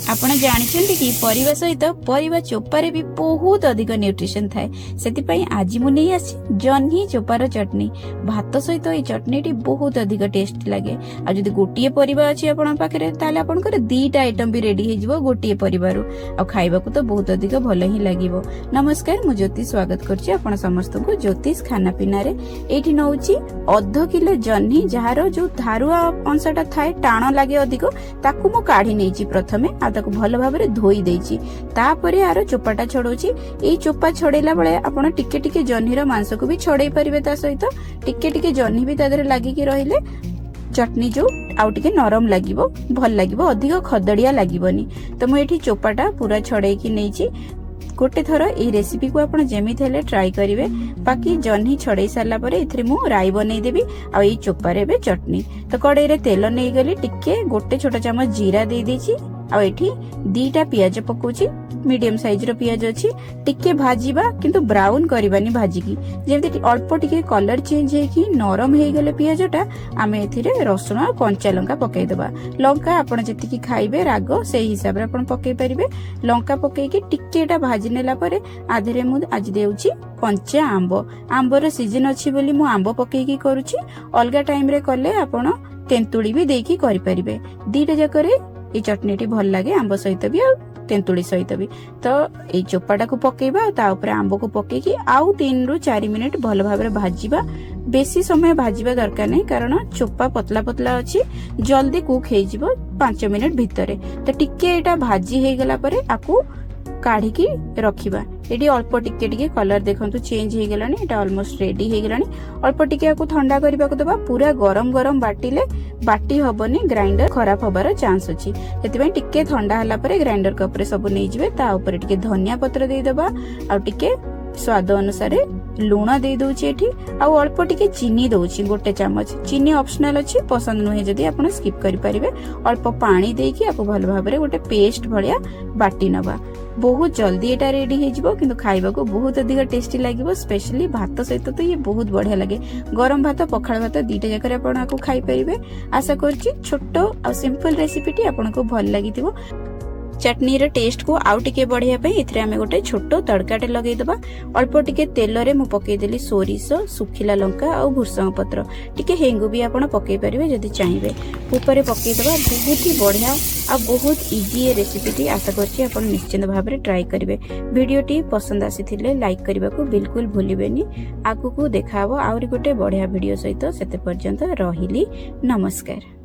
आपण जानिछन्ति कि परिवा सहित परिवा चोपारे भी बहुत अधिक न्यूट्रिशन थाए सेति आज मु नहीं आसी जह्नी चोपार चटनी भात सहित ये चटनी टी बहुत अधिक टेस्टी लगे आ जदि गोटिए परिवा अछि आपण पाखरे ताले आपनकर दीटा आइटम भी रेडी हे जिवो गोटिए परिवारु आ खाइबा को तो बहुत अधिक भल ही लागिवो। नमस्कार मु ज्योति स्वागत करछि आपण समस्त को ज्योतिष खाना पीना रे। एठी नउछि अध किलो जह्नी जहारो जो धारुआ अंशटा थाए टाण लागे अधिक ताकू मु काढी नेछि प्रथमे आ ताकू भल भाबरे धोई देछि तापरे आरो चोपाटा छडौछि। ए चोपा छडेला बेले आपण टिके टिके जह्नीर मांस को भी छडेई परिबे ता सहित टिके टिके जह्नी भी तादरे लागि कि रहिले चटनी जो आउ टिके नरम लागिवो भल लागिवो अधिक खदड़िया लागिवनी। तो मु एठी चोपाटा पूरा छडेई कि नेछि गोटे थर ए रेसिपी को आपण जेमिति हेले ट्राई करिवे। बाकी जह्नी छडेई सारला परे इथरे मु राई बनै देबी आ ए चोपारे बे चटनी। तो कड़ाई रे तेल नै गली टिके गोटे छोटा चम्मच जीरा दे देछि आ एठी दीटा पियाज पकोछि मीडियम साइज रो पियाज अछि टिके भाजीबा किंतु ब्राउन करबानी भाजी की जेमति अल्प टिके कलर चेंज हे कि नरम हे गेले पियाजटा आमे एथिरे रसुण आ कंचा लंका पकै देबा। लंका आपण जति की खाइबे रागो सेही हिसाब रे आपण पकै परिबे। लंका पकै के टिके एटा भाजी नेला परे आधरे मु आज देउची कंचा आंबो सीजन अछि बोली मु आंबो पकै की करूची। अलगा टाइम रे कले आपण तेंतुली भी देकी करि परिबे। दीटा जकरे ए चटनी टी भल लागे आंबो सहित भी आ तेंतुली सहित भी। तो ए चोपाटा को पकेबा ता ऊपर आंबो को पकेकी आउ 3 रु 4 मिनिट भल भाबरे भाजीबा। बेसी समय भाजीबा दरकार नहीं कारण चोपा पतला पतला अछि जल्दी कुक हे जिवो 5 मिनिट भितरे। तो टिके एटा भाजी हे गला परे आकू काढ़ी की रखिबा। एडी अल्प टिके टिके कलर देखंतु चेंज हे गेलानी एटा ऑलमोस्ट रेडी हे गेलानी। अल्प टिके आकू ठंडा करबा को दबा पूरा गरम गरम बाटिले बाटी हबनी ग्राइंडर खराब होबार चांस अछि सेति टिके ठंडा हला परे ग्राइंडर कप रे सब नै जिवे ता ऊपर टिके धनिया पत्र दे दबा आ टिके स्वाद अनुसार लूण दे दउछि एठी आ अल्प टिके चीनी दउछि गोटे चम्मच। चीनी ऑप्शनल अछि पसंद नुहे जदी आपण स्किप करि परिबे। अल्प पानी देकी आपको भल भाबरे गोटे पेस्ट भलिया बाटी नबा। बहुत जल्दी एटा रेडी हे जिवो किंतु खाइबा को बहुत अधिक टेस्टी लागिवो। स्पेशली भात सहित तो ये बहुत बढ़िया लगे। गरम भात पखाल भात दीटा जकर आपण आको खाइ परिबे। आशा करछि छोटो आ सिंपल रेसिपी टी आपण को भल लागिथिवो। चटनी रे टेस्ट को आउ टिके बढ़िया पे इथरे हमें गोटे छोटो तड़काटे लगेई दबा। अल्प टिके तेल रे मु पकेई देली सोरिष सुखिला लंका आ भुरसंग पत्र टिके हेंगु भी आपण पकेई परिबे जदी चाहिबे ऊपर पकेई दबा। बहुत ही बढ़िया आ बहुत इजी ए रेसिपी टी आशा करछि आपण निश्चित भाव रे ट्राई करिवे। वीडियो टी पसंद आसीथिले लाइक करबा को बिल्कुल भूलिबेनी। आगु को देखाबो आउरी गोटे बढ़िया वीडियो सहित सेते पर्यंत रहिली। नमस्कार।